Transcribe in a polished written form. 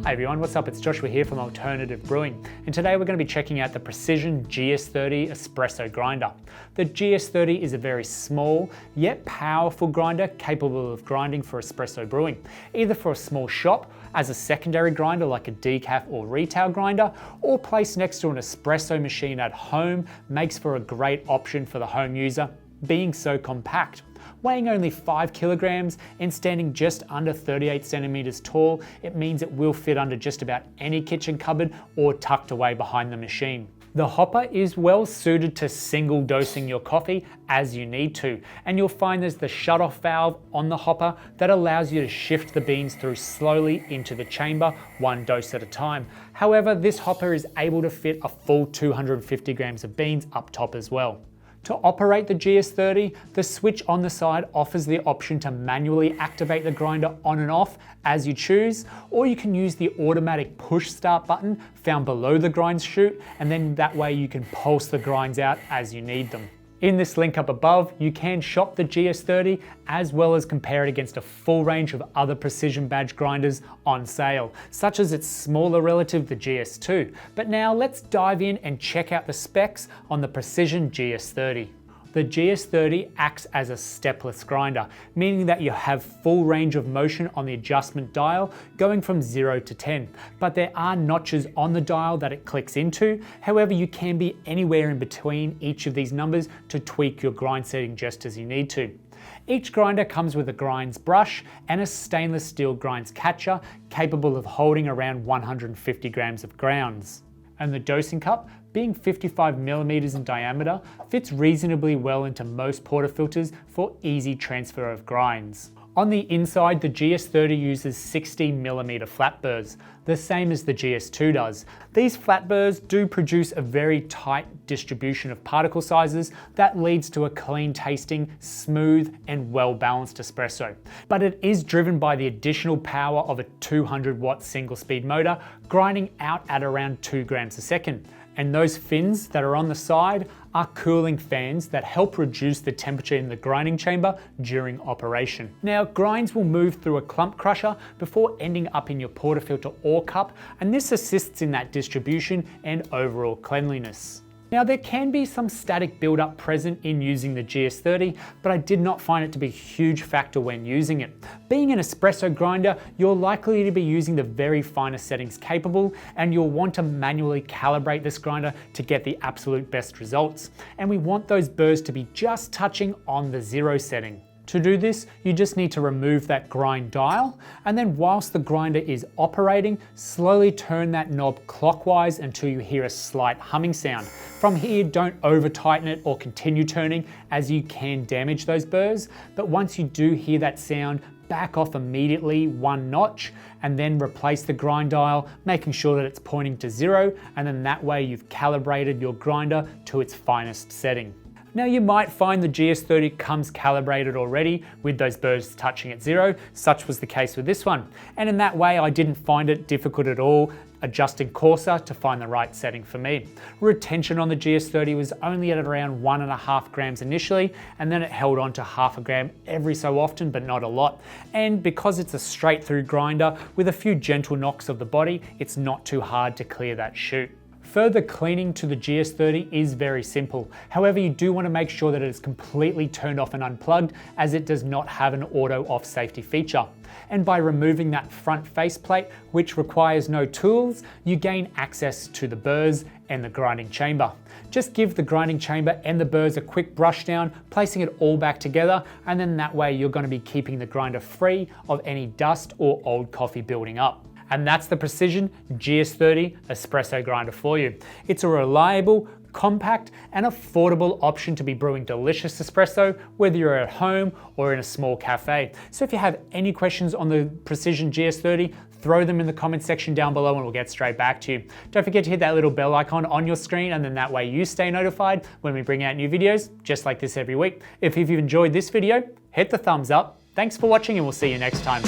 Hi everyone, what's up? It's Joshua here from Alternative Brewing, and today we're going to be checking out the Precision GS30 espresso grinder. The GS30 is a very small yet powerful grinder capable of grinding for espresso brewing, either for a small shop as a secondary grinder like a decaf or retail grinder, or placed next to an espresso machine at home makes for a great option for the home user, being so compact. Weighing only 5 kilograms and standing just under 38 centimeters tall, it means it will fit under just about any kitchen cupboard or tucked away behind the machine. The hopper is well suited to single dosing your coffee as you need to, and you'll find there's the shut-off valve on the hopper that allows you to shift the beans through slowly into the chamber, one dose at a time. However, this hopper is able to fit a full 250 grams of beans up top as well. To operate the GS30, the switch on the side offers the option to manually activate the grinder on and off as you choose, or you can use the automatic push start button found below the grind chute, and then that way you can pulse the grinds out as you need them. In this link up above, you can shop the GS30 as well as compare it against a full range of other precision badge grinders on sale, such as its smaller relative, the GS2. But now let's dive in and check out the specs on the Precision GS30. The GS30 acts as a stepless grinder, meaning that you have full range of motion on the adjustment dial going from 0 to 10, but there are notches on the dial that it clicks into. However, you can be anywhere in between each of these numbers to tweak your grind setting just as you need to. Each grinder comes with a grinds brush and a stainless steel grinds catcher capable of holding around 150 grams of grounds. And the dosing cup, being 55 millimeters in diameter, fits reasonably well into most portafilters for easy transfer of grinds. On the inside, the GS30 uses 16 millimeter flat burrs, the same as the GS2 does. These flat burrs do produce a very tight distribution of particle sizes that leads to a clean tasting, smooth and well balanced espresso. But it is driven by the additional power of a 200 watt single speed motor, grinding out at around 2 grams a second. And those fins that are on the side are cooling fans that help reduce the temperature in the grinding chamber during operation. Now, grinds will move through a clump crusher before ending up in your portafilter or cup, and this assists in that distribution and overall cleanliness. Now, there can be some static buildup present in using the GS30, but I did not find it to be a huge factor when using it. Being an espresso grinder, you're likely to be using the very finest settings capable, and you'll want to manually calibrate this grinder to get the absolute best results. And we want those burrs to be just touching on the 0 setting. To do this, you just need to remove that grind dial, and then whilst the grinder is operating, slowly turn that knob clockwise until you hear a slight humming sound. From here, don't over tighten it or continue turning, as you can damage those burrs, but once you do hear that sound, back off immediately 1 notch and then replace the grind dial, making sure that it's pointing to 0, and then that way you've calibrated your grinder to its finest setting. Now, you might find the GS30 comes calibrated already with those burrs touching at 0, such was the case with this one. And in that way, I didn't find it difficult at all adjusting coarser to find the right setting for me. Retention on the GS30 was only at around 1.5 grams initially, and then it held on to 0.5 gram every so often, but not a lot. And because it's a straight through grinder with a few gentle knocks of the body, it's not too hard to clear that chute. Further cleaning to the GS30 is very simple. However, you do want to make sure that it is completely turned off and unplugged, as it does not have an auto off safety feature. And by removing that front faceplate, which requires no tools, you gain access to the burrs and the grinding chamber. Just give the grinding chamber and the burrs a quick brush down, placing it all back together, and then that way you're going to be keeping the grinder free of any dust or old coffee building up. And that's the Precision GS30 espresso grinder for you. It's a reliable, compact and affordable option to be brewing delicious espresso, whether you're at home or in a small cafe. So if you have any questions on the Precision GS30, throw them in the comment section down below and we'll get straight back to you. Don't forget to hit that little bell icon on your screen, and then that way you stay notified when we bring out new videos just like this every week. If you've enjoyed this video, hit the thumbs up. Thanks for watching and we'll see you next time.